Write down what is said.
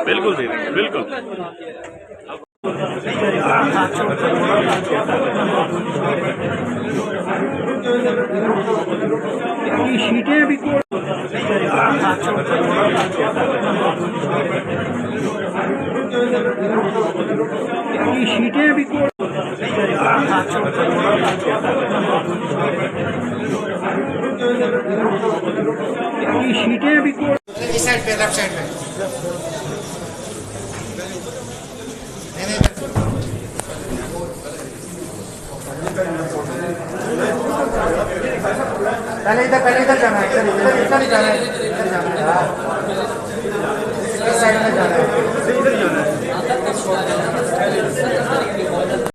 बिल्कुल दे देंगे, बिल्कुल। शीटें भी शीटें भी शीटें भी इस साइड पे, लेफ्ट साइड पे। पहले इधर जाना है, इधर ही जाना है, इस साइड में जाना है।